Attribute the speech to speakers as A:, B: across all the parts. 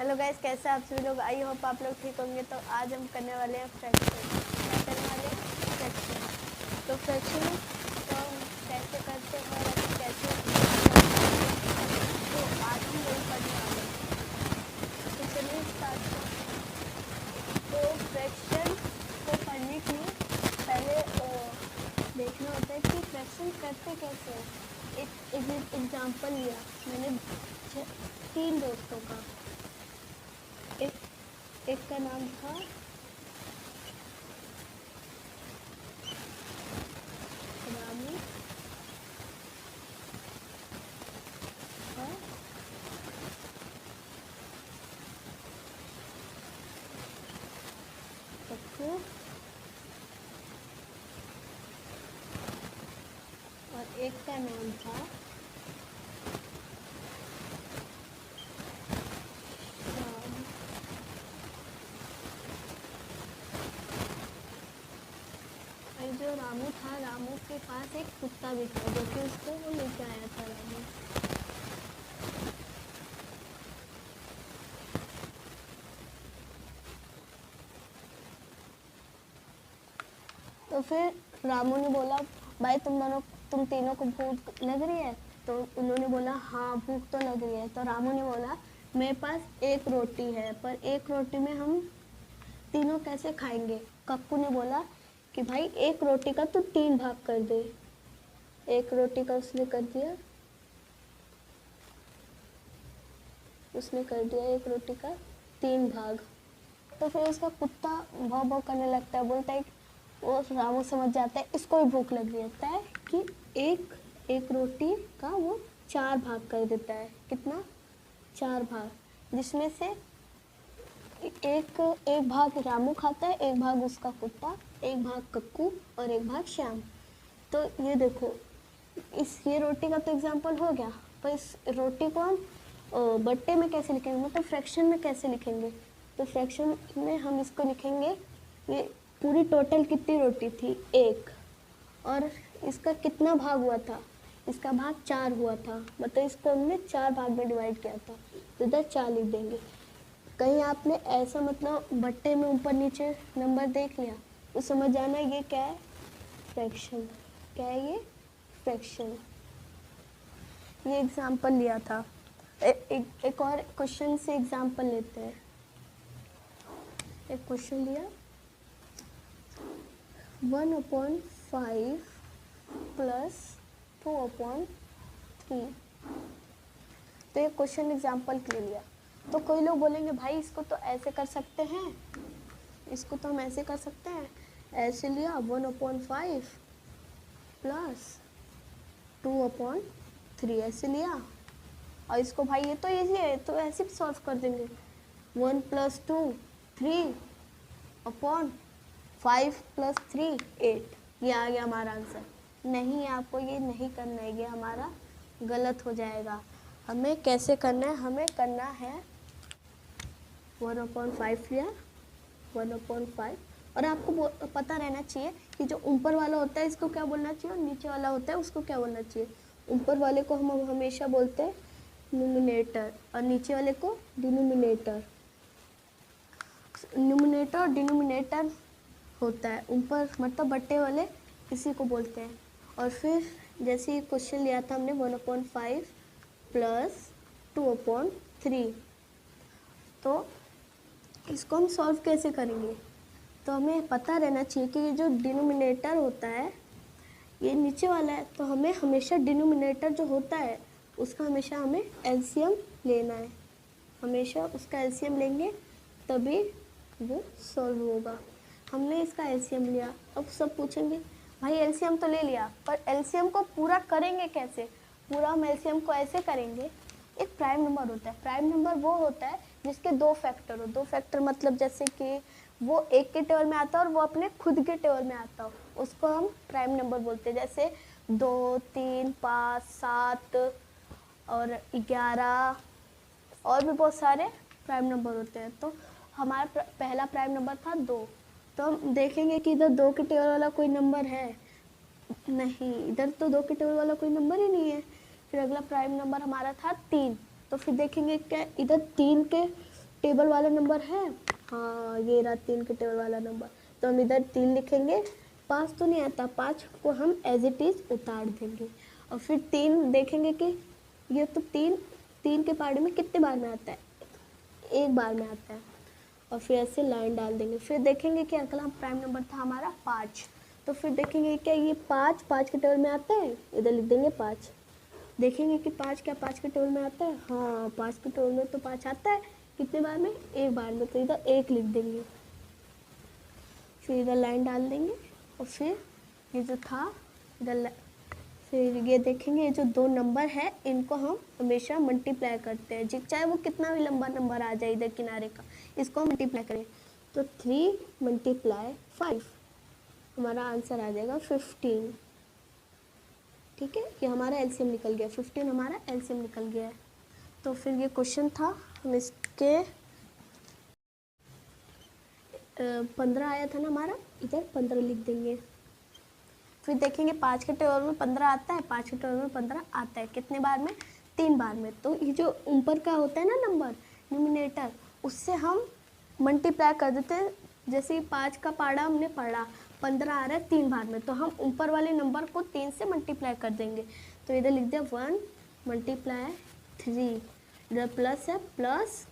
A: Hello guys, कैसे आप सभी लोग। आई होप आप लोग ठीक होंगे। तो आज हम करने वाले हैं फ्रैक्शन। क्या करने वाले हैं? फ्रैक्शन। तो फ्रैक्शन तो हम कैसे करते हैं और अभी कैसे तो आज हम यही पढ़ने वाले हैं। तो चलिए स्टार्ट करते। तो फ्रैक्शन को पढ़ने के लिए पहले देखना होता है कि फ्रैक्शन करते कैसे हैं। एक एग्जाम्पल लिया मैंने 3 दोस्तों का। एक का नाम था रामू और पप्पू और एक का नाम था राम। और जो रामू था, रामू के पास एक कुत्ता भी था जो कि उसको वो लेके आया था रामू। तो फिर रामू ने बोला, भाई तुम तीनों को भूख लग रही है? तो उन्होंने बोला हाँ भूख तो लग रही है। तो रामू ने बोला मेरे पास एक रोटी है, पर एक रोटी में हम तीनों कैसे खाएंगे? कक्कू ने बोला कि भाई एक रोटी का तू 3 भाग कर दे। एक रोटी का उसने कर दिया एक रोटी का 3 भाग। तो फिर उसका कुत्ता भौं भौं करने लगता है, बोलता है, वो रामू समझ जाता है इसको भी भूख लग रहता है कि एक रोटी का वो 4 भाग कर देता है। कितना? 4 भाग, जिसमें से एक भाग रामू खाता है, एक भाग उसका कुत्ता, एक भाग कक्कू और एक भाग श्याम। तो ये देखो, ये रोटी का तो एग्जाम्पल हो गया, पर इस रोटी को हम बट्टे में कैसे लिखेंगे, मतलब फ्रैक्शन में कैसे लिखेंगे? तो फ्रैक्शन में हम इसको लिखेंगे, ये पूरी टोटल कितनी रोटी थी? 1। और इसका कितना भाग हुआ था? इसका भाग 4 हुआ था, मतलब इसको हमने 4 भाग में डिवाइड किया था। तो इधर 4 लिख देंगे। कहीं आपने ऐसा मतलब बट्टे में ऊपर नीचे नंबर देख लिया तो समझ जाना ये क्या है? फ्रैक्शन। क्या है ये? फ्रैक्शन। ये एग्जाम्पल लिया था। एक और क्वेश्चन से एग्जाम्पल लेते हैं। एक क्वेश्चन लिया 1/5 प्लस 2/3। तो ये क्वेश्चन एग्जाम्पल के लिए लिया। तो कोई लोग बोलेंगे भाई इसको तो ऐसे कर सकते हैं, इसको तो हम ऐसे कर सकते हैं। ऐसे लिया 1/5 प्लस 2/3 ऐसे लिया। और इसको भाई ये तो ईजी है, तो ऐसे भी सॉल्व कर देंगे। 1 + 2 3/5 + 3 8। ये आ गया हमारा आंसर। नहीं, आपको ये नहीं करना है, ये हमारा गलत हो जाएगा। हमें कैसे करना है? हमें करना है 1/5 लिया 1/5। और आपको पता रहना चाहिए कि जो ऊपर वाला होता है इसको क्या बोलना चाहिए और नीचे वाला होता है उसको क्या बोलना चाहिए। ऊपर वाले को हम हमेशा बोलते हैं न्यूमरेटर और नीचे वाले को डिनोमिनेटर। न्यूमरेटर और डिनोमिनेटर होता है ऊपर, मतलब बट्टे वाले, इसी को बोलते हैं। और फिर जैसे क्वेश्चन लिया था हमने 1/5 प्लस 2/3। तो इसको हम सॉल्व कैसे करेंगे? तो हमें पता रहना चाहिए कि ये जो डिनोमिनेटर होता है ये नीचे वाला है, तो हमें हमेशा डिनोमिनेटर जो होता है उसका हमेशा हमें एलसीएम लेना है। हमेशा उसका एलसीएम लेंगे तभी वो सॉल्व होगा। हमने इसका एलसीएम लिया। अब सब पूछेंगे भाई एलसीएम तो ले लिया, पर एलसीएम को पूरा करेंगे कैसे? पूरा हम एलसीएम को ऐसे करेंगे, एक प्राइम नंबर होता है। प्राइम नंबर वो होता है जिसके 2 फैक्टर हो। 2 फैक्टर मतलब जैसे कि वो एक के टेबल में आता है और वो अपने खुद के टेबल में आता हो, उसको हम प्राइम नंबर बोलते हैं। जैसे 2, 3, 5, 7 और 11 और भी बहुत सारे प्राइम नंबर होते हैं। तो हमारा पहला प्राइम नंबर था 2। तो हम देखेंगे कि इधर 2 के टेबल वाला कोई नंबर है? नहीं, इधर तो 2 के टेबल वाला कोई नंबर ही नहीं है। फिर अगला प्राइम नंबर हमारा था 3। तो फिर देखेंगे क्या इधर 3 के टेबल वाला नंबर है, हाँ ये रहा 3 के टेबल वाला नंबर, तो हम इधर 3 लिखेंगे। 5 तो नहीं आता, 5 को हम एज इट इज़ उतार देंगे। और फिर 3 देखेंगे कि ये तो 3 के पार्ट में कितने बार में आता है, एक बार में आता है। और फिर ऐसे लाइन डाल देंगे। फिर देखेंगे कि अगला प्राइम नंबर था हमारा 5, तो फिर देखेंगे क्या ये 5 के टेबल में आता है, इधर लिख देंगे 5। देखेंगे कि 5 क्या 5 के टेबल में आता है, हाँ 5 के टेबल में तो 5 आता है, कितने बार में, एक बार में, तो इधर 1 लिख देंगे। फिर इधर लाइन डाल देंगे। और फिर ये जो था इधर, फिर ये देखेंगे ये जो 2 नंबर है इनको हम हमेशा मल्टीप्लाई करते हैं, चाहे वो कितना भी लंबा नंबर आ जाए इधर किनारे का, इसको हम मल्टीप्लाई करें। तो 3 × 5 हमारा आंसर आ जाएगा 15। ठीक है, ये हमारा एलसीएम निकल गया, 15 हमारा एलसीएम निकल गया है। तो फिर ये क्वेश्चन था, हम इसके 15 आया था ना हमारा, इधर 15 लिख देंगे। फिर देखेंगे 5 के टेबल में 15 आता है, 5 के टेबल में 15 आता है, कितने बार में, 3 बार में। तो ये जो ऊपर का होता है ना नंबर न्यूमिनेटर, उससे हम मल्टीप्लाई कर देते हैं। जैसे 5 का पाड़ा हमने पढ़ा, 15 आ रहा है 3 बार में, तो हम ऊपर वाले नंबर को 3 से मल्टीप्लाई कर देंगे। तो इधर लिख दिया 1 × 3, इधर प्लस है, प्लस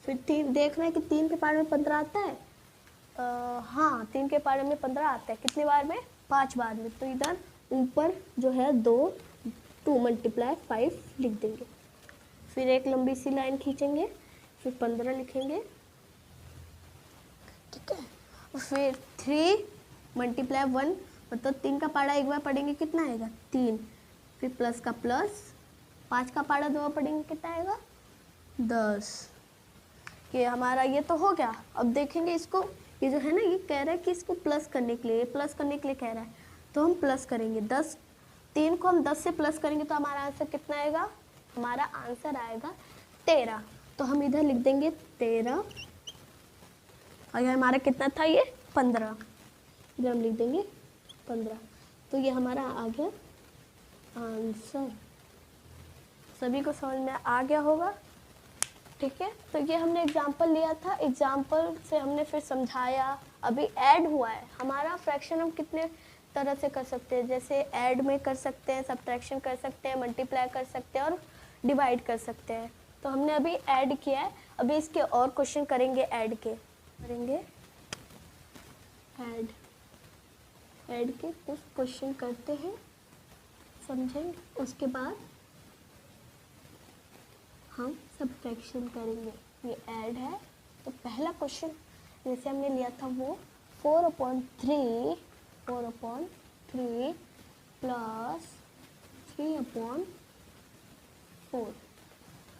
A: फिर 3 देखना है कि 3 के पारे में 15 आता है, हाँ 3 के पारे में 15 आता है, कितनी बार में, 5 बार में। तो इधर ऊपर जो है 2 × 5 लिख देंगे। फिर एक लंबी सी लाइन खींचेंगे, फिर 15 लिखेंगे, ठीक है। और फिर 3 × 1, मतलब 3 का पारा एक बार पढ़ेंगे कितना आएगा, 3, फिर प्लस का प्लस, 5 का पारा 2 बार पढ़ेंगे कितना आएगा, 10। ये हमारा ये तो हो गया। अब देखेंगे इसको, ये जो है ना ये कह रहा है कि इसको प्लस करने के लिए, प्लस करने के लिए कह रहा है, तो हम प्लस करेंगे 10, 3 को हम 10 से प्लस करेंगे तो हमारा आंसर कितना आएगा, हमारा आंसर आएगा 13। तो हम इधर लिख देंगे 13, और ये हमारा कितना था, ये 15, इधर हम लिख देंगे 15। तो ये हमारा आ गया आंसर। सभी को समझ में आ गया होगा, ठीक है। तो ये हमने एग्जाम्पल लिया था, एग्जाम्पल से हमने फिर समझाया। अभी ऐड हुआ है हमारा, फ्रैक्शन हम कितने तरह से कर सकते हैं, जैसे ऐड में कर सकते हैं, सब्ट्रैक्शन कर सकते हैं, मल्टीप्लाई कर सकते हैं और डिवाइड कर सकते हैं। तो हमने अभी ऐड किया है, अभी इसके और क्वेश्चन करेंगे, ऐड के करेंगे, ऐड के कुछ क्वेश्चन करते हैं, समझेंगे, उसके बाद हम सब्ट्रैक्शन करेंगे। ये ऐड है, तो पहला क्वेश्चन जैसे हमने लिया था वो 4/3 प्लस 3/4।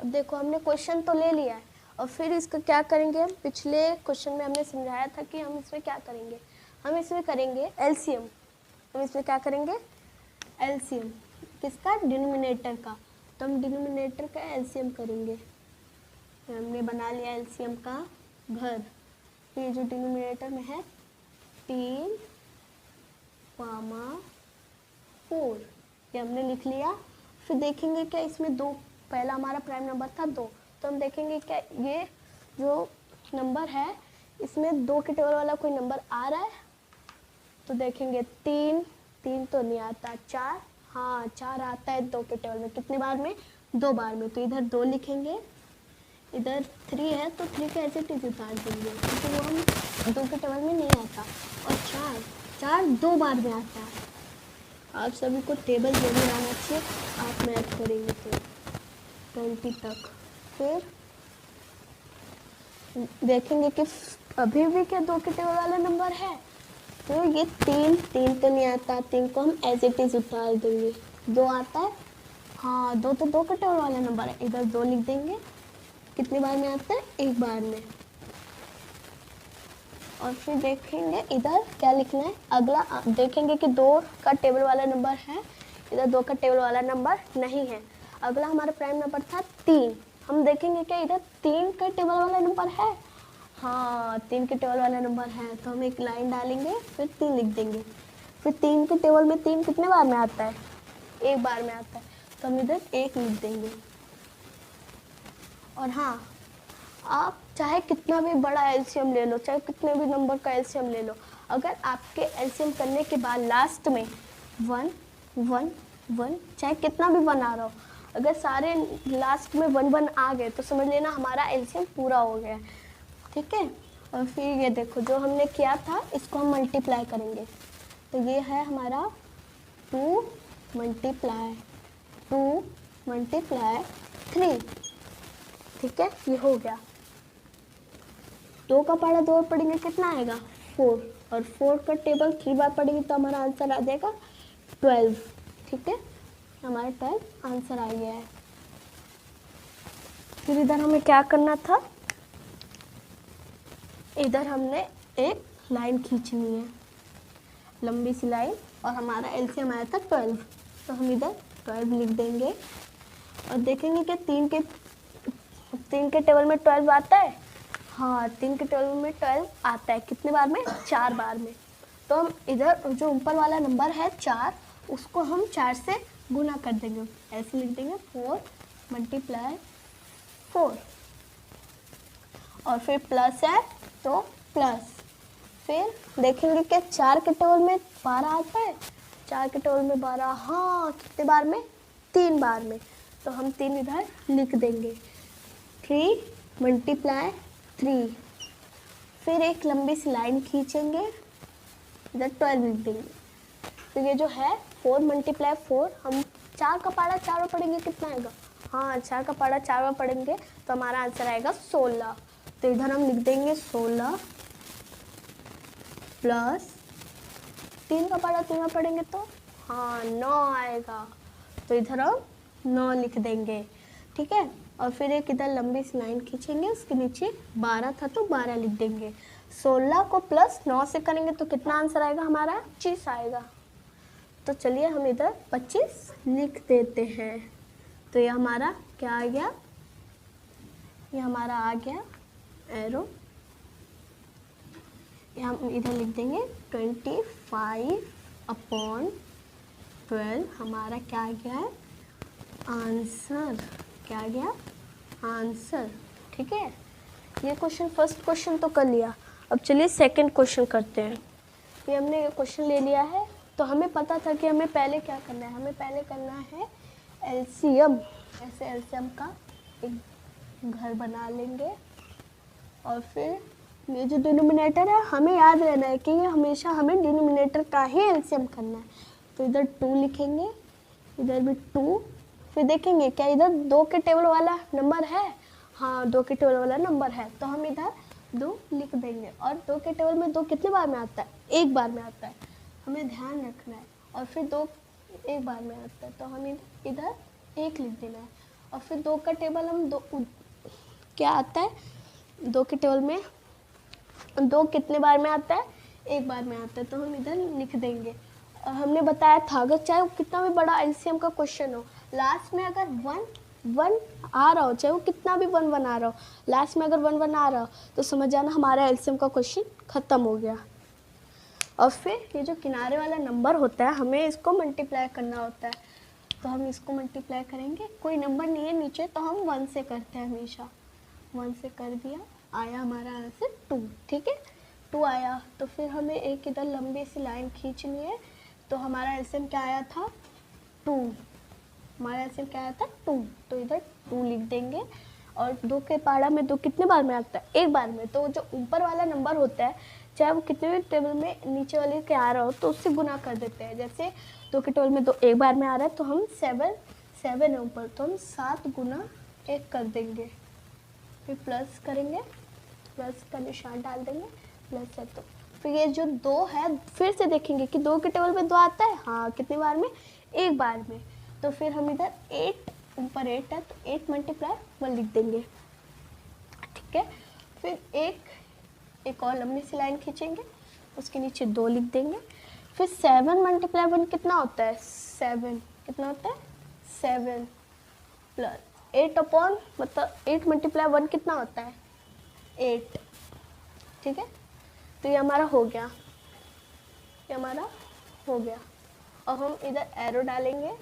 A: अब देखो हमने क्वेश्चन तो ले लिया है, और फिर इसका क्या करेंगे, हम पिछले क्वेश्चन में हमने समझाया था कि हम इसमें क्या करेंगे, हम इसमें करेंगे एलसीएम। हम इसमें क्या करेंगे, एलसीएम किसका, डिनोमिनेटर का। तो हम डिनोमिनेटर का एलसीएम करेंगे। हमने बना लिया एलसीएम का घर। तो ये जो डिनोमिनेटर में है 3/4, ये हमने लिख लिया। फिर देखेंगे क्या इसमें 2, पहला हमारा प्राइम नंबर था 2, तो हम देखेंगे क्या ये जो नंबर है इसमें 2 के टेबल वाला कोई नंबर आ रहा है। तो देखेंगे 3 तो नहीं आता, 4, हाँ 4 आता है 2 के टेबल में, कितने बार में, 2 बार में। तो इधर 2 लिखेंगे, इधर 3 है तो 3 का ऐसे उतार देंगे क्योंकि वो हम 2 के टेबल में नहीं आता। और 4 2 बार में आता है। आप सभी को टेबल जरूर आना चाहिए, आप मैथ करेंगे तो 20 तक। फिर देखेंगे कि अभी भी क्या 2 के टेबल वाला नंबर है, तो ये 3 तो नहीं आता, 3 को हम एज इट इज उतार देंगे। 2 आता है, हाँ 2 तो 2 के टेबल वाला नंबर है, इधर 2 लिख देंगे, कितनी बार में आता है, एक बार में। और फिर देखेंगे इधर क्या लिखना है, अगला देखेंगे कि 2 का टेबल वाला नंबर है, इधर 2 का टेबल वाला नंबर नहीं है। अगला हमारा प्राइम नंबर था 3, हम देखेंगे कि इधर 3 का टेबल वाला नंबर है, हाँ 3 के टेबल वाला नंबर है, तो हम एक लाइन डालेंगे, फिर 3 लिख देंगे। फिर 3 के टेबल में 3 कितने बार में आता है, एक बार में आता है, तो हम इधर 1 लिख देंगे। और हाँ आप चाहे कितना भी बड़ा एलसीएम ले लो, चाहे कितने भी नंबर का एलसीएम ले लो, अगर आपके एलसीएम करने के बाद लास्ट में 1 1 1 चाहे कितना भी 1 आ रहा हो, अगर सारे लास्ट में 1 1 आ गए तो समझ लेना हमारा एलसीएम पूरा हो गया, ठीक है। और फिर ये देखो जो हमने किया था इसको हम मल्टीप्लाई करेंगे, तो ये है हमारा 2 मल्टीप्लाई 3, ठीक है, ये हो गया। 2 का पढ़ा 2 पढ़ेंगे कितना आएगा 4, और 4 का टेबल 3 बार पढ़ेंगे तो हमारा आंसर आ जाएगा 12, ठीक है, हमारा 12 आंसर आ गया है। फिर इधर हमें क्या करना था, इधर हमने एक लाइन खींचनी है, लंबी सी लाइन, और हमारा एलसीएम आया था 12, तो हम इधर 12 लिख देंगे और देखेंगे कि 3 के टेबल में 12 आता है। हाँ, 3 के टेबल में 12 आता है, कितने बार में 4 बार में। तो हम इधर जो ऊपर वाला नंबर है 4, उसको हम 4 से गुना कर देंगे, ऐसे लिख देंगे 4 मल्टीप्लाई 4, और फिर प्लस है तो प्लस, फिर देखेंगे कि 4 के टेबल में 12 आता है, 4 के टेबल में 12, हाँ कितने बार में 3 बार में, तो हम 3 इधर लिख देंगे, 3 मल्टीप्लाई 3, फिर एक लंबी सी लाइन खींचेंगे, इधर 12 लिख देंगे। फिर ये जो है 4 मल्टीप्लाई 4, हम 4 का पहाड़ा 4 बार पढ़ेंगे कितना आएगा, हाँ 4 का पहाड़ा 4 बार पढ़ेंगे तो हमारा आंसर आएगा 16, तो इधर हम लिख देंगे 16 प्लस 3 का पहाड़ा 3 बार पढ़ेंगे तो हाँ 9 आएगा, तो इधर हम 9 लिख देंगे, ठीक है। और फिर एक इधर लंबी सी लाइन खींचेंगे, उसके नीचे 12 था तो 12 लिख देंगे, 16 को प्लस 9 से करेंगे तो कितना आंसर आएगा हमारा 25 आएगा, तो चलिए हम इधर 25 लिख देते हैं। तो ये हमारा क्या आ गया, ये हमारा आ गया एरो, ये हम इधर लिख देंगे 25/12, हमारा क्या आ गया है आंसर, क्या आ गया आंसर, ठीक है। ये क्वेश्चन फर्स्ट क्वेश्चन तो कर लिया, अब चलिए सेकंड क्वेश्चन करते हैं। ये हमने ये क्वेश्चन ले लिया है, तो हमें पता था कि हमें पहले क्या करना है, हमें पहले करना है एलसीएम, ऐसे एलसीएम का एक घर बना लेंगे, और फिर ये जो डिनोमिनेटर है हमें याद रहना है कि ये हमेशा हमें डिनोमिनेटर का ही एलसीएम करना है, तो इधर 2 लिखेंगे, इधर भी 2, फिर देखेंगे क्या इधर 2 के टेबल वाला नंबर है, हाँ 2 के टेबल वाला नंबर है, तो हम इधर 2 लिख देंगे, और 2 के टेबल में 2 कितने बार में आता है, एक बार में आता है, हमें ध्यान रखना है, और फिर 2 एक बार में आता है तो हम इधर 1 लिख देना है, और फिर 2 का टेबल हम 2 क्या आता है, 2 के टेबल में 2 कितने बार में आता है, एक बार में आता है, तो हम इधर लिख देंगे। और हमने बताया था अगर चाहे वो कितना भी बड़ा एलसीएम का क्वेश्चन हो, लास्ट में अगर 1 1 आ रहा हो, चाहे वो कितना भी 1 1 आ रहा हो, लास्ट में अगर 1 1 आ रहा हो तो समझ जाना हमारा एलसीएम का क्वेश्चन ख़त्म हो गया। और फिर ये जो किनारे वाला नंबर होता है हमें इसको मल्टीप्लाई करना होता है, तो हम इसको मल्टीप्लाई करेंगे, कोई नंबर नहीं है नीचे तो हम 1 से करते हैं हमेशा, 1 से कर दिया, आया हमारा आंसर 2, ठीक है 2 आया, तो फिर हमें एक इधर लंबी सी लाइन खींचनी है, तो हमारा एलसीएम क्या आया था 2, हमारा एलसीएम क्या आया था 2, तो इधर 2 लिख देंगे, और 2 के पहाड़ा में 2 कितने बार में आता है, एक बार में, तो जो ऊपर वाला नंबर होता है चाहे वो कितने भी टेबल में नीचे वाले के आ रहा हो तो उससे गुना कर देते हैं, जैसे 2 के टेबल में 2 एक बार में आ रहा है तो हम 7 है ऊपर, तो हम 7 गुना 1 कर देंगे, फिर प्लस करेंगे, प्लस का निशान डाल देंगे, प्लस है तो फिर ये जो 2 है फिर से देखेंगे कि 2 के टेबल में 2 आता है, हाँ कितने बार में, एक बार में, तो फिर हम इधर 8 ऊपर 8 है तो 8 मल्टीप्लाई 1 लिख देंगे, ठीक है। फिर एक और लंबी सी लाइन खींचेंगे, उसके नीचे 2 लिख देंगे, फिर 7 मल्टीप्लाई 1 कितना होता है 7, कितना होता है 7 प्लस 8 अपॉन मतलब 8 मल्टीप्लाई 1 कितना होता है 8, ठीक है। तो ये हमारा हो गया, ये हमारा हो गया, और हम इधर एरो डालेंगे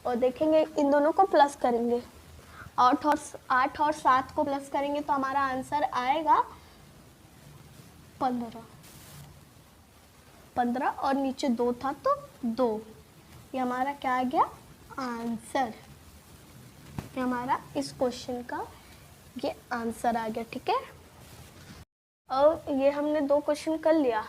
A: और देखेंगे इन दोनों को प्लस करेंगे, 8 और 7 को प्लस करेंगे तो हमारा आंसर आएगा 15। 15 और नीचे 2 था तो 2। ये हमारा क्या आ गया आंसर। ये हमारा इस क्वेश्चन का ये आंसर आ गया। ठीक है, अब ये हमने 2 क्वेश्चन कर लिया।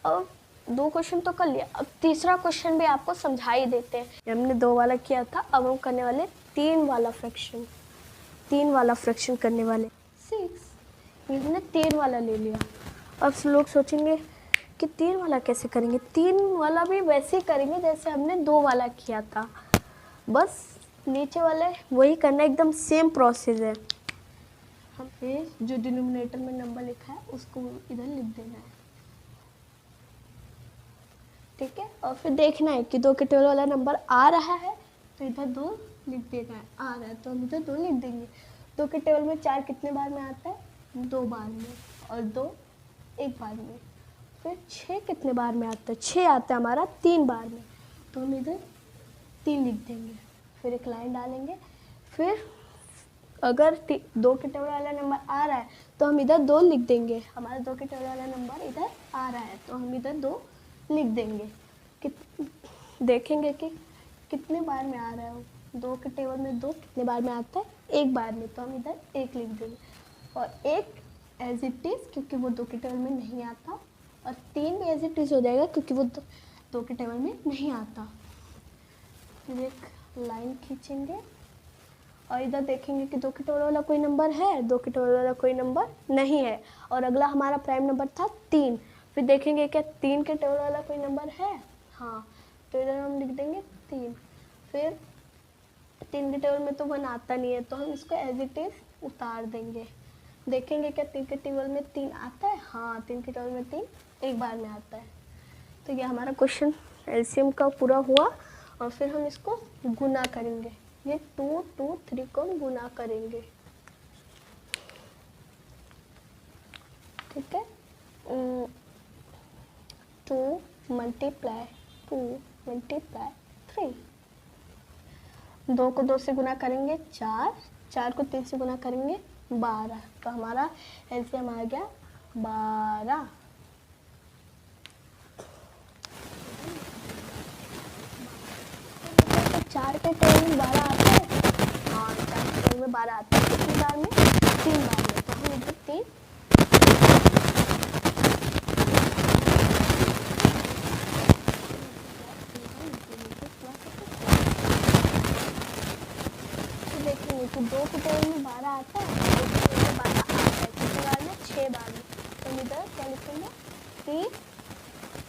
A: अब 2 क्वेश्चन तो कर लिया, अब तीसरा क्वेश्चन भी आपको समझा ही देते हैं। हमने 2 वाला किया था, अब हम करने वाले 3 वाला फ्रैक्शन। 3 वाला फ्रैक्शन करने वाले 6। ये हमने 3 वाला ले लिया। अब लोग सोचेंगे कि 3 वाला कैसे करेंगे। 3 वाला भी वैसे ही करेंगे जैसे हमने 2 वाला किया था, बस नीचे वाले वही करना, एकदम सेम प्रोसेस है। हमें जो डिनोमिनेटर में नंबर लिखा है उसको इधर लिख देना है। ठीक है, और फिर देखना है कि 2 के टेबल वाला नंबर आ रहा है तो इधर 2 लिख देना है। आ रहा है तो हम इधर 2 लिख देंगे। 2 के टेबल में 4 कितने बार में आता है 2 बार में, और 2 1 बार में। फिर 6 कितने बार में आता है 6 आता है हमारा 3 बार में, तो हम इधर 3 लिख देंगे। फिर एक लाइन डालेंगे। फिर अगर 2 के टेबल वाला नंबर आ रहा है तो हम इधर 2 लिख देंगे। हमारा 2 के टेबल वाला नंबर इधर आ रहा है तो हम इधर 2 लिख देंगे। देखेंगे कि कितने बार में आ रहा है। 2 के टेबल में 2 कितने बार में आता है 1 बार में, तो हम इधर 1 लिख देंगे। और 1 एज इट इज़ क्योंकि वो 2 के टेबल में नहीं आता, और 3 भी एज इट इज़ हो जाएगा क्योंकि वो 2 के टेबल में नहीं आता। फिर एक लाइन खींचेंगे और इधर देखेंगे कि 2 के टेबल वाला कोई नंबर है, 2 के टेबल वाला कोई नंबर नहीं है, और अगला हमारा प्राइम नंबर था 3। फिर देखेंगे क्या 3 के टेबल वाला कोई नंबर है, हाँ, तो इधर हम लिख देंगे 3। फिर 3 के टेबल में तो 1 आता नहीं है तो हम इसको एज इट इज उतार देंगे। देखेंगे क्या 3 के टेबल में 3 आता है, हाँ, 3 के टेबल में 3 एक बार में आता है। तो ये हमारा क्वेश्चन एलसीएम का पूरा हुआ। और फिर हम इसको गुना करेंगे। ये 2, 2, 3 को हम गुना करेंगे। ठीक है, 2 मल्टीप्लाई 2 मल्टीप्लाई 3। 2 को 2 से गुना करेंगे 4, 4 को 3 से गुना करेंगे 12। तो हमारा एलसीएम आ गया 12। 4 के टेबल में 12 आता है, हाँ, 4 के टेबल में 12 आता है। कितनी बार में 3 बार में, तो हम इधर 3 देखेंगे कि 2 के टेबल में 12 आता है, 2 के टेबल में 12 आता है कितनी बार में 6 बार में। तो हम इधर क्या लिखेंगे 3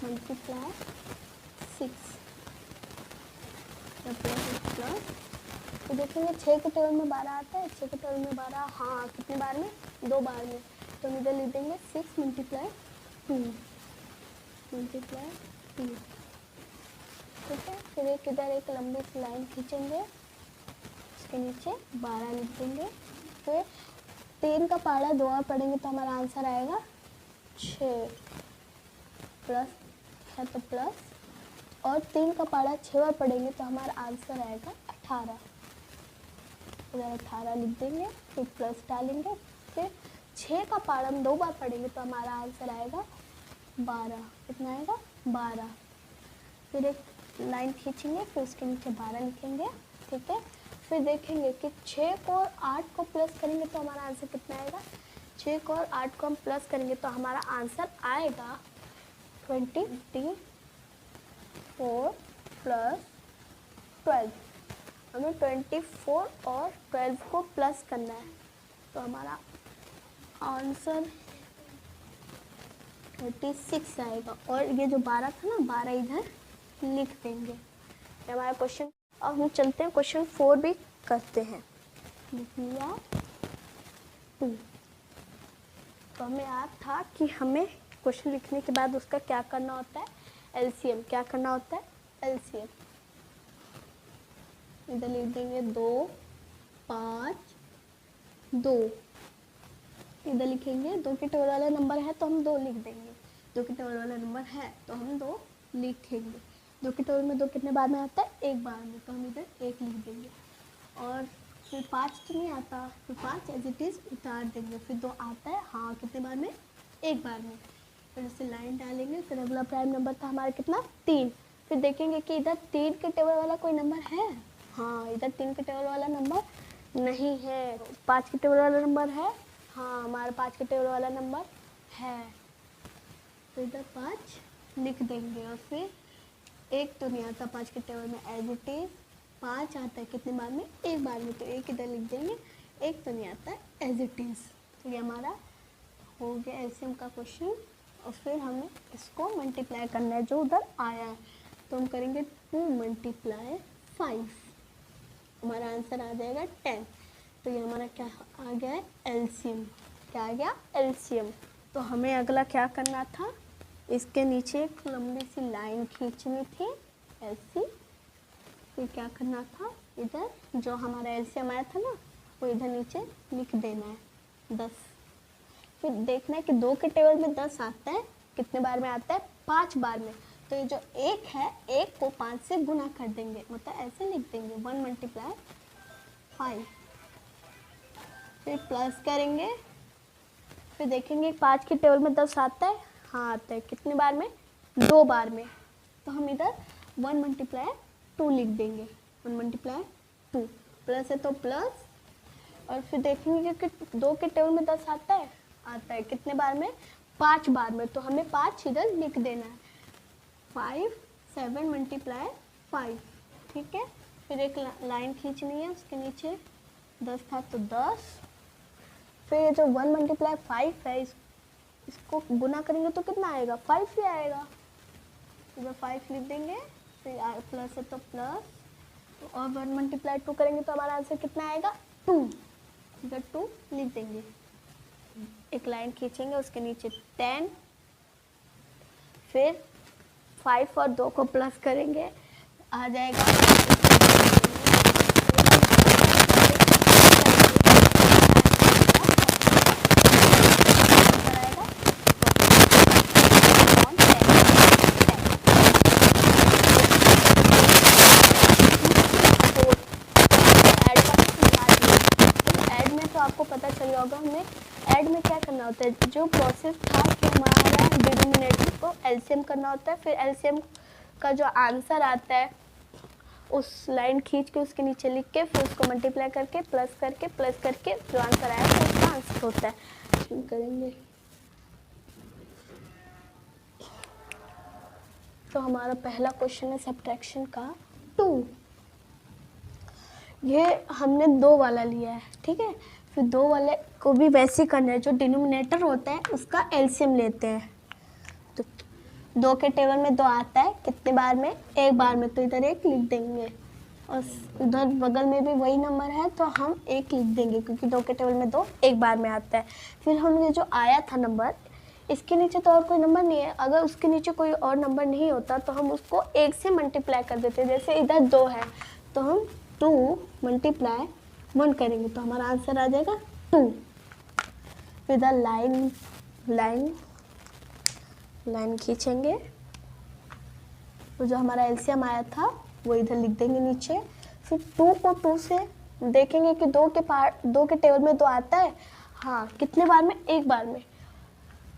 A: मल्टीप्लाई 6 प्लस। तो देखेंगे 6 के टेबल में 12 आता है, 6 के टेबल में 12, हाँ, कितनी बार में 2 बार में। तो हम इधर लिख देंगे 6 मल्टीप्लाई 2 मल्टीप्लाई 2। ठीक है, फिर एक इधर एक लंबी सी लाइन खींचेंगे, उसके नीचे 12 लिख देंगे। फिर 3 का पहाड़ा 2 बार पढ़ेंगे तो हमारा आंसर आएगा 6 प्लस है तो प्लस, और 3 का पहाड़ा 6 बार पढ़ेंगे तो हमारा आंसर आएगा 18। इधर 18 लिख देंगे, फिर प्लस डालेंगे। फिर 6 का पहाड़ा हम 2 बार पढ़ेंगे तो हमारा आंसर आएगा 12। कितना आएगा 12। फिर एक लाइन खींचेंगे, फिर उसके नीचे 12 लिखेंगे। ठीक है, फिर देखेंगे कि 6 को और 8 को प्लस करेंगे तो हमारा आंसर कितना आएगा। 6 को और 8 को हम प्लस करेंगे तो हमारा आंसर आएगा 24 प्लस 12। हमें 24 और 12 को प्लस करना है तो हमारा आंसर 36 आएगा। और ये जो 12 था ना, 12 इधर लिख देंगे। ये हमारा क्वेश्चन। अब हम चलते हैं क्वेश्चन 4 भी करते हैं। लिख लिया 2। तो हमें याद था कि हमें क्वेश्चन लिखने के बाद उसका क्या करना होता है, एलसीएम। क्या करना होता है, एलसीएम। इधर लिख देंगे 2, 5, 2। इधर लिखेंगे 2 के टेबल वाला नंबर है तो हम 2 लिख देंगे। 2 के टेबल वाला नंबर है तो हम 2 लिखेंगे। 2 के टेबल में 2 कितने बार में आता है 1 बार में, तो हम इधर 1 लिख देंगे। और फिर 5 तो नहीं आता, फिर 5 एज इट इज़ उतार देंगे, फिर 2 आता है, हाँ कितने बार में, एक बार में, फिर उसे लाइन डालेंगे, फिर अगला प्राइम नंबर था हमारा कितना, 3, फिर देखेंगे कि इधर 3 के टेबल वाला कोई नंबर है, हाँ इधर 3 के टेबल वाला नंबर नहीं है, 5 के टेबल वाला नंबर है, हाँ हमारा 5 के टेबल वाला नंबर है, तो इधर 5 लिख देंगे, और फिर एक तो नहीं आता 5 के टेबल में एज इट इज़, 5 आता है कितने बार में, एक बार में, तो एक इधर लिख देंगे, एक तो नहीं आता है एज इट इज़। तो ये हमारा हो गया एलसीएम का क्वेश्चन, और फिर हमें इसको मल्टीप्लाई करना है जो उधर आया है, तो हम करेंगे 2 × 5, हमारा आंसर आ जाएगा 10। तो ये हमारा क्या आ गया है, एलसीएम, क्या आ गया, एलसीएम। तो हमें अगला क्या करना था, इसके नीचे एक लंबी सी लाइन खींचनी थी ऐसी, फिर क्या करना था, इधर जो हमारा एलसीएम आया था ना वो इधर नीचे लिख देना है 10, फिर देखना है कि 2 के टेबल में 10 आता है, कितने बार में आता है, 5 बार में, तो ये जो 1 है, 1 को 5 से गुना कर देंगे, मतलब ऐसे लिख देंगे 1 × 5, फिर प्लस करेंगे, फिर देखेंगे 5 के टेबल में 10 आता है, हाँ आता है, कितने बार में, 2 बार में, तो हम इधर 1 × 2 लिख देंगे, 1 × 2, प्लस है तो प्लस, और फिर देखेंगे कि 2 के टेबल में 10 आता है कितने बार में, 5 बार में, तो हमें 5 इधर लिख देना है, 7 × 5, ठीक है, फिर एक लाइन खींचनी है, उसके नीचे 10 था तो 10, फिर जो 1 × 5 है, इसको गुना करेंगे तो कितना आएगा, 5 ही आएगा, इधर 5 लिख देंगे, फिर प्लस है तो प्लस, और 1 × 2 करेंगे तो हमारा आंसर कितना आएगा, 2, इधर 2 लिख देंगे, एक लाइन खींचेंगे, उसके नीचे 10, फिर 5 और 2 को प्लस करेंगे, आ जाएगा आपको पता चल होगा, हमें ऐड में क्या करना होता है, जो प्रोसेस था कि हमारा डिनोमिनेटर को एलसीएम करना होता है, फिर एलसीएम का जो आंसर आता है उस लाइन खींच के उसके नीचे लिख के, फिर उसको मल्टीप्लाई करके प्लस करके जो आंसर आया तो उसका आंसर होता है। करेंगे तो हमारा पहला क्वेश्चन है सब्ट्रैक्शन का 2, ये हमने 2 वाला लिया है, ठीक है, फिर 2 वाले को भी वैसे करना है, जो डिनोमिनेटर होता है उसका एलसीएम लेते हैं, तो 2 के टेबल में 2 आता है कितने बार में, एक बार में, तो इधर 1 लिख देंगे, और उधर बगल में भी वही नंबर है तो हम 1 लिख देंगे, क्योंकि 2 के टेबल में 2 एक बार में आता है। फिर हम ये जो आया था नंबर, इसके नीचे तो और कोई नंबर नहीं है, अगर उसके नीचे कोई और नंबर नहीं होता तो हम उसको 1 से मल्टीप्लाई कर देते, जैसे इधर 2 है तो हम 2 × 1 करेंगे, तो हमारा आंसर आ जाएगा 2, फिर इधर लाइन खींचेंगे, तो जो हमारा एलसीएम आया था वो इधर लिख देंगे नीचे, फिर 2 को 2 से देखेंगे कि 2 के टेबल में 2 आता है, हाँ कितने बार में, एक बार में,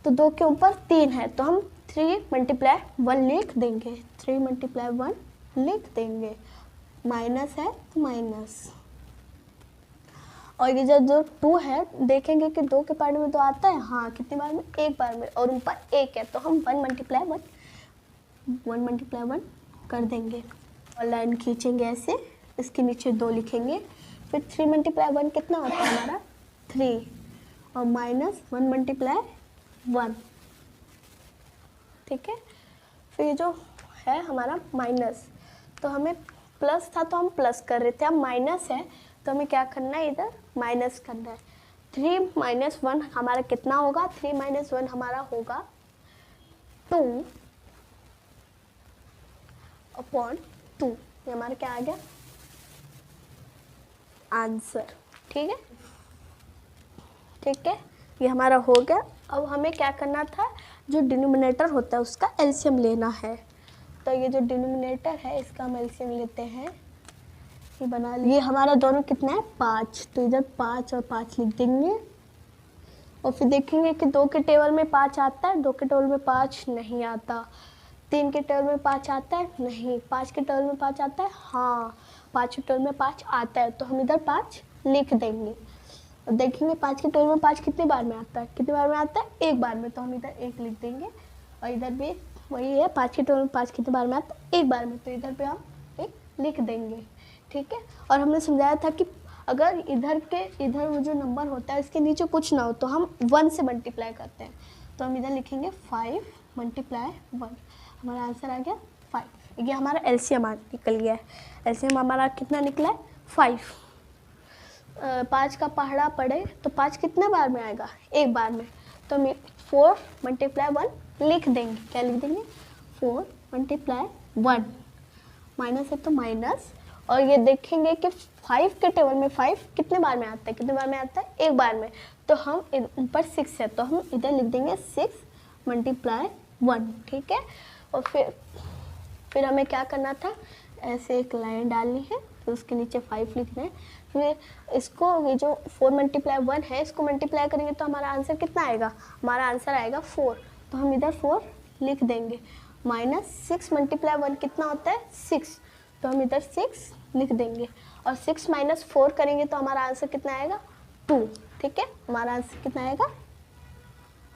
A: तो 2 के ऊपर 3 है, तो हम 3 × 1 लिख देंगे, 3 × 1 लिख देंगे, माइनस है तो माइनस, और ये जो 2 है देखेंगे कि 2 के पार्ट में 2 आता है, हाँ कितनी बार में, एक बार में, और ऊपर 1 है, तो हम 1 × 1 कर देंगे, और लाइन खींचेंगे ऐसे, इसके नीचे 2 लिखेंगे, फिर 3 × 1 कितना होता है हमारा, 3, और माइनस 1 × 1, ठीक है, फिर जो है हमारा माइनस, तो हमें प्लस था तो हम प्लस कर रहे थे, अब माइनस है तो हमें क्या करना है, इधर माइनस करना है, 3 - 1 हमारा कितना होगा, 3 - 1 हमारा होगा 2/2, ये हमारा क्या आ गया, आंसर, ठीक है, ये हमारा हो गया। अब हमें क्या करना था, जो डिनोमिनेटर होता है उसका एलसीएम लेना है, तो ये जो डिनोमिनेटर है इसका हम एलसीएम लेते हैं, ये बना लिए। हमारा दोनों कितना है 5, तो इधर 5 और 5 लिख देंगे। और फिर देखेंगे कि 2 के टेबल में 5 आता है, 2 के टेबल में 5 नहीं आता। 3 के टेबल में 5 आता है नहीं। 5 के टेबल में 5 आता है हाँ। 5 के टेबल में 5 आता है, तो हम इधर 5 लिख देंगे। और देखेंगे 5 के टेबल में 5 कितने बार में आता है, कितने बार में आता है, एक बार में, तो हम इधर 1 लिख देंगे। और इधर भी वही है, 5 के टेबल में 5 कितने बार में आता है, एक बार में, तो इधर पे हम 1 लिख देंगे। ठीक है। और हमने समझाया था कि अगर इधर वो जो नंबर होता है इसके नीचे कुछ ना हो तो हम 1 से मल्टीप्लाई करते हैं। तो हम इधर लिखेंगे 5 मल्टीप्लाई 1, हमारा आंसर आ गया 5। ये हमारा एलसीएम निकल गया है। एलसीएम हमारा कितना निकला है 5। 5 का पहाड़ा पड़े तो 5 कितने बार में आएगा, एक बार में, तो हम 4 मल्टीप्लाई 1 लिख देंगे। क्या लिख देंगे 4 मल्टीप्लाई 1, माइनस है तो माइनस। और ये देखेंगे कि 5 के टेबल में 5 कितने बार में आता है, कितने बार में आता है, एक बार में, तो हम ऊपर 6 है तो हम इधर लिख देंगे 6 मल्टीप्लाई 1। ठीक है। और फिर हमें क्या करना था, ऐसे एक लाइन डालनी है, फिर उसके नीचे 5 लिखना है। फिर इसको, ये जो 4 मल्टीप्लाई 1 है, इसको मल्टीप्लाई करेंगे तो हमारा आंसर कितना आएगा, हमारा आंसर आएगा 4, तो हम इधर 4 लिख देंगे। माइनस 6 मल्टीप्लाई 1 कितना होता है 6, तो हम इधर 6 लिख देंगे। और 6 माइनस 4 करेंगे तो हमारा आंसर कितना आएगा 2। ठीक है। हमारा आंसर कितना आएगा,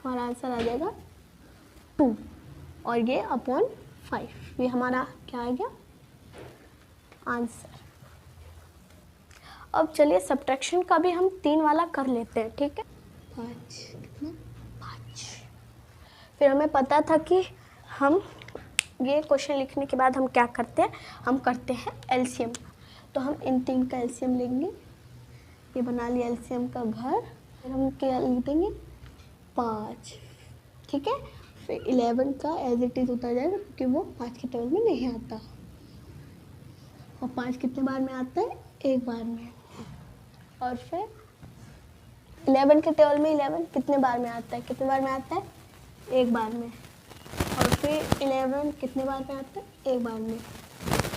A: हमारा आंसर आ जाएगा 2, और ये अपॉन 5, ये हमारा क्या आ गया आंसर। अब चलिए सब्ट्रैक्शन का भी हम 3 वाला कर लेते हैं। ठीक है। 5 कितना 5। फिर हमें पता था कि हम ये क्वेश्चन लिखने के बाद हम क्या करते हैं, हम करते हैं एलसीएम। तो हम इन 3 का एलसीएम लेंगे। ये बना लिया एलसीएम का घर। फिर हम क्या लिख देंगे 5। ठीक है। फिर 11 का एज इट इज़ उतर जाएगा क्योंकि वो 5 के टेबल में नहीं आता। और 5 कितने बार में आता है, एक बार में। और फिर 11 के टेबल में 11 कितने बार में आता है, कितने बार में आता है, एक बार में। और फिर 11 कितने बार में आता है, एक बार में।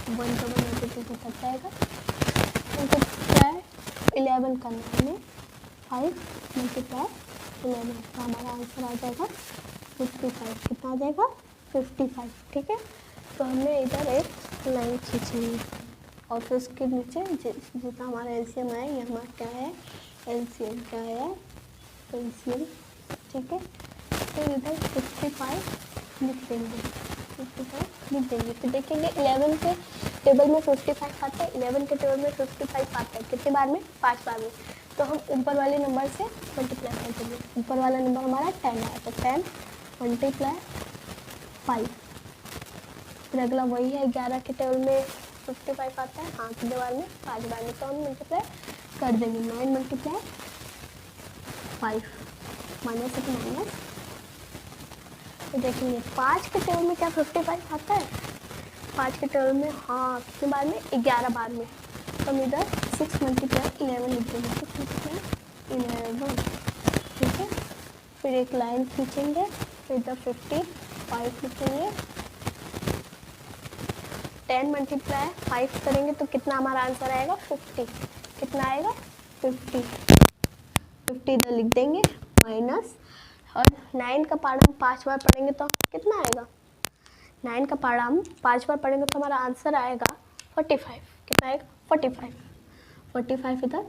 A: 1 का 1 उतर जाएगा। तो क्या है 11 का 9 में 5 मल्टीप्लाई 11, तो हमारा आंसर आ जाएगा 55। कितना आ जाएगा 55। ठीक है। तो हमने इधर एक लाइन खींचेंगे और फिर उसके नीचे जितना हमारा एलसीएम है, ये हमारा क्या है एलसीएम, क्या है एलसीएम। ठीक है। फिर इधर 55 लिख देंगे, 55 लिख देंगे। फिर देखेंगे 11 के टेबल में 55 आता है, 11 के टेबल में 55 आता है, कितने बार में, 5 बार में। तो हम ऊपर वाले नंबर से मल्टीप्लाई कर देंगे। ऊपर वाला नंबर हमारा 10 है, तो 10 मल्टीप्लाई 5। फिर अगला वही है, 11 के टेबल में 55 आता है, हाँ कितने बार में, 5 बार में, तो हम मल्टीप्लाई कर देंगे। 9 मल्टीप्लाई 5, माइनस है तो माइनस। तो देखेंगे 5 के टेबल में क्या 55 आता है, 5 के टेबल में हाँ कितने बार में, 11 बार में। तो हम इधर 6 मल्टीप्लाई 11 लिख देंगे, 6 मल्टीप्लाई 11। ठीक है। फिर एक लाइन खींचेंगे, फिर इधर 55 लिखेंगे। 10 मल्टीप्लाई 5 करेंगे तो कितना हमारा आंसर आएगा 50। कितना आएगा 50 इधर लिख देंगे माइनस। और 9 का पारा हम 5 बार पढ़ेंगे तो कितना आएगा, 9 का पारा हम 5 बार पढ़ेंगे तो हमारा आंसर आएगा 45। कितना आएगा 45 इधर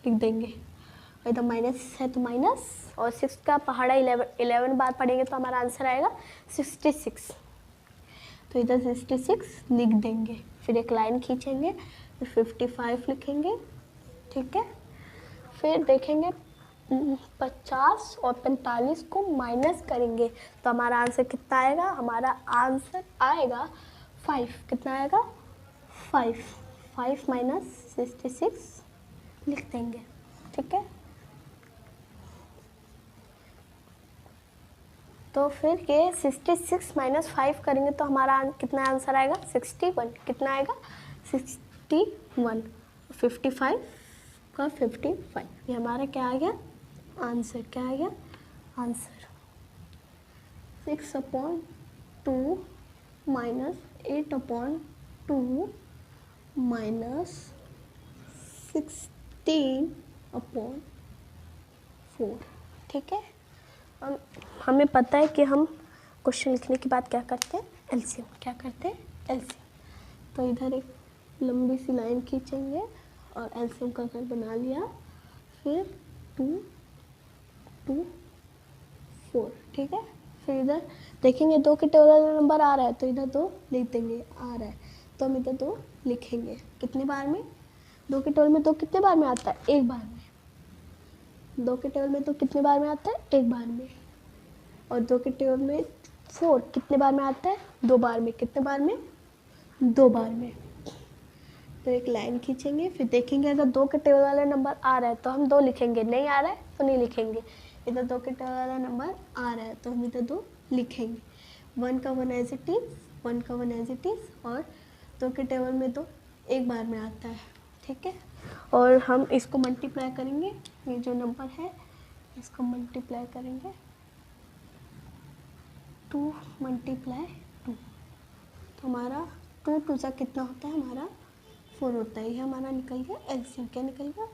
A: लिख देंगे। और इधर माइनस है तो माइनस, और 6 का पहाड़ा 11 बार पढ़ेंगे तो हमारा आंसर आएगा 66। तो इधर 66 लिख देंगे। फिर एक लाइन खींचेंगे, फिर 55 लिखेंगे। ठीक है। फिर देखेंगे 50 और 45 को माइनस करेंगे तो हमारा आंसर कितना आएगा, हमारा आंसर आएगा 5। कितना आएगा 5 माइनस 66 लिख देंगे। ठीक है। तो फिर ये 66 माइनस 5 करेंगे तो हमारा कितना आंसर आएगा 61। कितना आएगा 61। 55 का 55, ये हमारा क्या आ गया आंसर। क्या आ गया आंसर 6/2 माइनस 8/2 माइनस 16/4। ठीक है, हमें पता है कि हम क्वेश्चन लिखने के बाद क्या करते हैं, एलसीएम। क्या करते हैं, एलसीएम। तो इधर एक लंबी सी लाइन खींचेंगे और एलसीएम का घर बना लिया, फिर 2, 2, 4। ठीक है, फिर इधर देखेंगे 2 के टेबल वाला नंबर आ रहा है तो इधर 2 लिख देंगे, आ रहा है तो हम इधर 2 लिखेंगे। कितने बार में, 2 के टेबल में 2 कितने बार में आता है, एक बार में। 2 के टेबल में 2 कितने बार में आता है, एक बार में। और 2 के टेबल में 4 कितने बार में आता है, 2 बार में। कितने बार में, 2 बार में। तो एक लाइन खींचेंगे, फिर देखेंगे अगर 2 के टेबल वाला नंबर आ रहा है तो हम 2 लिखेंगे, नहीं आ रहा है तो नहीं लिखेंगे। इधर 2 के टेबल वाला नंबर आ रहा है तो हम इधर 2 लिखेंगे। 1 का 1 एज इट इज़, 1 का 1 एज इट इज़, और 2 के टेबल में 2 एक बार में आता है। ठीक है, और हम इसको मल्टीप्लाई करेंगे, ये जो नंबर है इसको मल्टीप्लाई करेंगे, 2 × 2। तो हमारा 2 2 सा कितना होता है, हमारा 4 होता है। ये हमारा निकल गया एलसीएम। क्या निकल गया,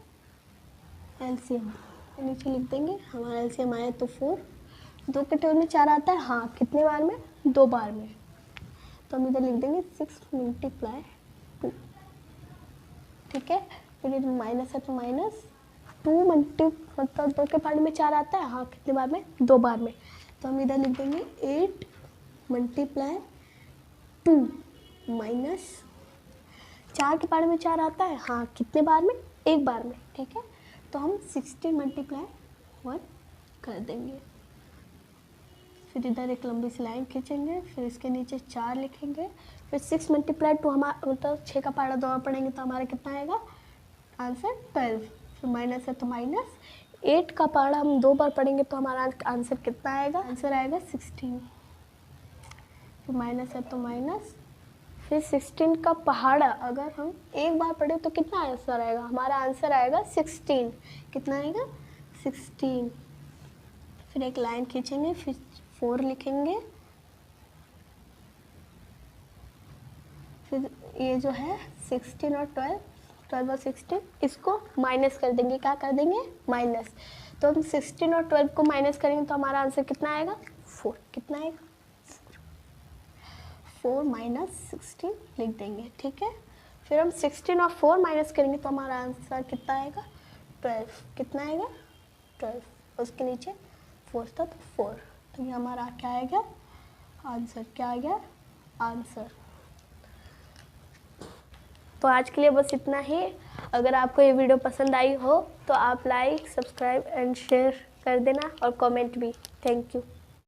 A: एलसीएम। नीचे लिख देंगे, हमारा एलसीएम आया तो 4। 2 के टेबल में 4 आता है, हाँ, कितने बार में, 2 बार में। तो हम इधर लिख देंगे 6 × 2। ठीक है, फिर इधर माइनस है तो माइनस 2 मतलब 2 के पार्ट में 4 आता है, हाँ, कितने बार में, 2 बार में। तो हम इधर लिख देंगे 8 × 2 माइनस 4 के पार्ट में 4 आता है, हाँ, कितने बार में, एक बार में। ठीक है, तो हम 16 × 1 कर देंगे। फिर इधर एक लंबी सी लाइन खींचेंगे, फिर इसके नीचे 4 लिखेंगे, फिर 6 × 2 हमारा मतलब 6 का पारा 2 बार पढ़ेंगे तो हमारा कितना आएगा, आंसर 12। फिर माइनस है तो माइनस, 8 का पारा हम 2 बार पढ़ेंगे तो हमारा आंसर कितना आएगा, आंसर आएगा 16। फिर माइनस है तो माइनस, फिर 16 का पहाड़ा अगर हम एक बार पढ़े तो कितना आंसर आएगा, हमारा आंसर आएगा 16। कितना आएगा, 16। फिर एक लाइन खींचेंगे, फिर 4 लिखेंगे, फिर ये जो है 16 और 12, 12 और 16 इसको माइनस कर देंगे। क्या कर देंगे, माइनस। तो हम 16 और 12 को माइनस करेंगे तो हमारा आंसर कितना आएगा, 4। कितना आएगा, 4 - 16 लिख देंगे। ठीक है, फिर हम 16 और 4 माइनस करेंगे तो हमारा आंसर कितना आएगा, 12। कितना आएगा, 12। उसके नीचे 4 था तो 4। तो ये हमारा क्या आएगा, आंसर। क्या आ गया, आंसर। तो आज के लिए बस इतना ही। अगर आपको ये वीडियो पसंद आई हो तो आप लाइक, सब्सक्राइब एंड शेयर कर देना और कमेंट भी। Thank you.